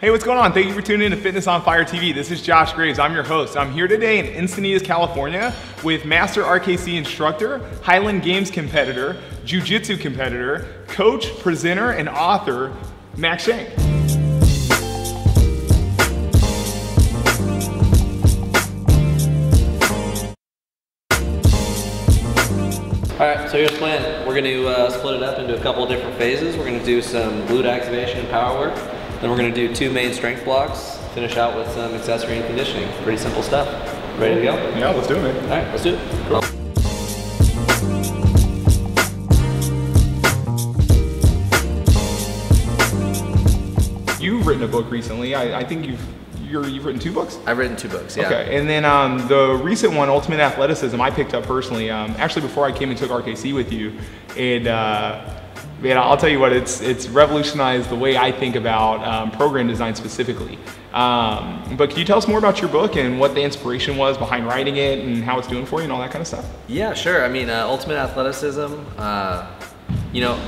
Hey, what's going on? Thank you for tuning in to Fitness on Fire TV. This is Josh Graves. I'm your host. I'm here today in Encinitas, California with Master RKC instructor, Highland Games competitor, Jiu-Jitsu competitor, coach, presenter, and author, Max Shank. All right, so here's the plan. We're going to split it up into a couple of different phases. We're going to do some glute activation and power work. Then we're going to do 2 main strength blocks. Finish out with some accessory and conditioning. Pretty simple stuff. Ready to go? Yeah, let's do it. All right, let's do it. Cool. You've written a book recently. I think you've written 2 books? I've written 2 books, yeah. Okay, and then the recent one, Ultimate Athleticism, I picked up personally, actually before I came and took RKC with you, and man, I'll tell you what, it's revolutionized the way I think about program design specifically. But can you tell us more about your book and what the inspiration was behind writing it and how it's doing for you and all that kind of stuff? Yeah, sure. I mean, Ultimate Athleticism, you know,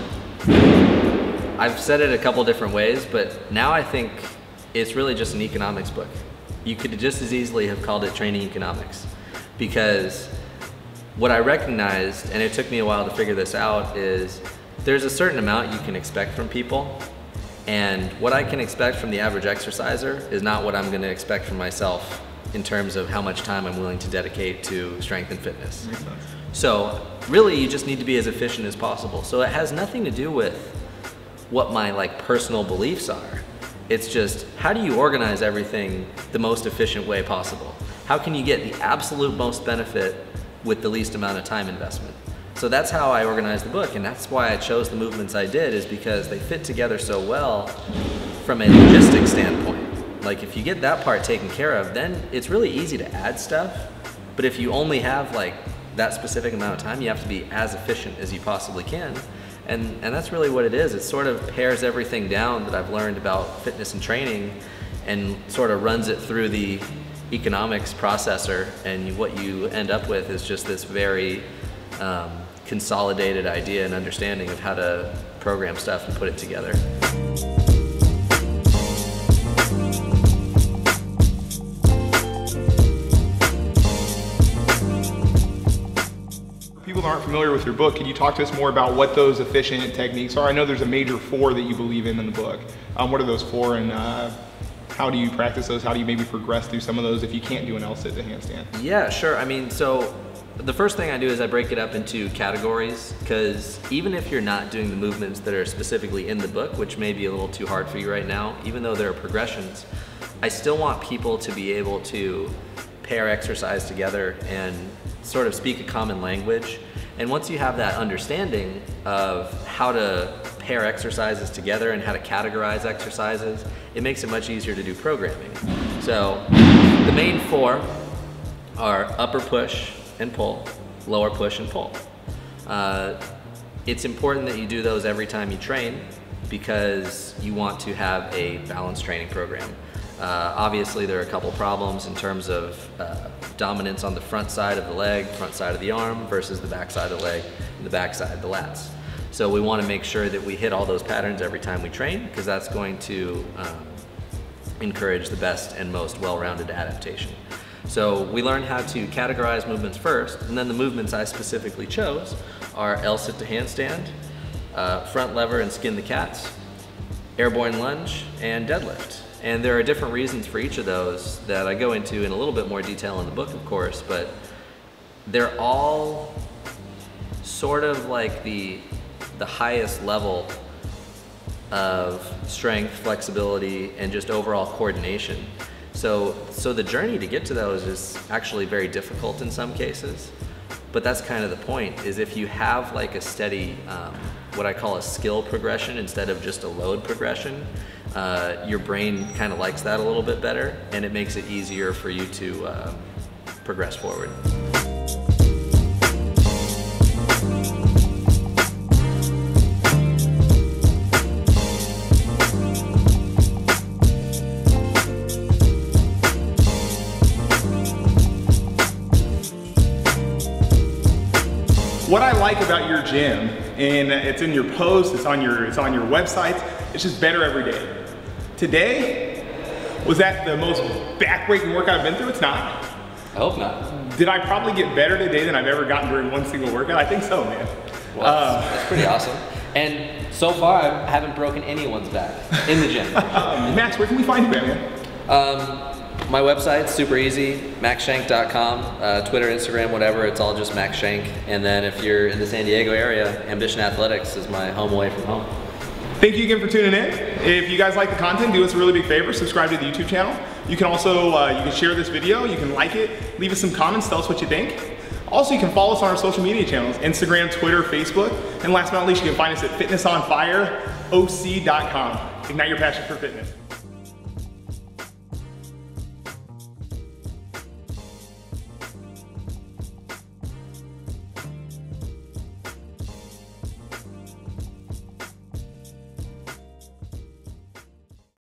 I've said it a couple different ways, but now I think it's really just an economics book. You could just as easily have called it training economics, because what I recognized, and it took me a while to figure this out, is there's a certain amount you can expect from people, and what I can expect from the average exerciser is not what I'm going to expect from myself in terms of how much time I'm willing to dedicate to strength and fitness. Makes sense. So really you just need to be as efficient as possible. So it has nothing to do with what my personal beliefs are. It's just, how do you organize everything the most efficient way possible? How can you get the absolute most benefit with the least amount of time investment? So that's how I organized the book, and that's why I chose the movements I did, is because they fit together so well from a logistics standpoint. Like, if you get that part taken care of, then it's really easy to add stuff. But if you only have that specific amount of time, you have to be as efficient as you possibly can. And that's really what it is. It sort of pares everything down that I've learned about fitness and training and sort of runs it through the economics processor, and what you end up with is just this very consolidated idea and understanding of how to program stuff and put it together. People that aren't familiar with your book, can you talk to us more about what those efficient techniques are? I know there's a major 4 that you believe in the book. What are those 4, and how do you practice those? How do you maybe progress through some of those if you can't do an L-sit to handstand? Yeah, sure. I mean, so the first thing I do is I break it up into categories, because even if you're not doing the movements that are specifically in the book, which may be a little too hard for you right now, even though there are progressions, I still want people to be able to pair exercise together and sort of speak a common language. And once you have that understanding of how to pair exercises together and how to categorize exercises, it makes it much easier to do programming. So the main 4 are upper push and pull, lower push and pull. It's important that you do those every time you train, because you want to have a balanced training program. Obviously there are a couple problems in terms of dominance on the front side of the leg, front side of the arm, versus the back side of the leg and the back side of the lats. So we want to make sure that we hit all those patterns every time we train, because that's going to encourage the best and most well-rounded adaptation. So we learn how to categorize movements first, and then the movements I specifically chose are L-sit to handstand, front lever and skin the cats, airborne lunge, and deadlift. And there are different reasons for each of those that I go into in a little bit more detail in the book, of course, but they're all sort of like the highest level of strength, flexibility, and just overall coordination. So the journey to get to those is actually very difficult in some cases, but that's kind of the point, is if you have a steady, what I call a skill progression instead of just a load progression, your brain kind of likes that a little bit better, and it makes it easier for you to progress forward. What I like about your gym, and it's in your posts, it's on your websites, it's just better every day. Today, Was that the most backbreaking workout I've been through? It's not. I hope not. Did I probably get better today than I've ever gotten during one single workout? I think so, man. Well, that's pretty awesome. And so far, I haven't broken anyone's back in the gym. Max, where can we find you, man? My website's super easy, maxshank.com, Twitter, Instagram, whatever, it's all just Max Shank. And then if you're in the San Diego area, Ambition Athletics is my home away from home. Thank you again for tuning in. If you guys like the content, do us a really big favor, subscribe to the YouTube channel. You can also, you can share this video, you can like it, leave us some comments, tell us what you think. Also, you can follow us on our social media channels, Instagram, Twitter, Facebook. And last but not least, you can find us at fitnessonfireoc.com. Ignite your passion for fitness.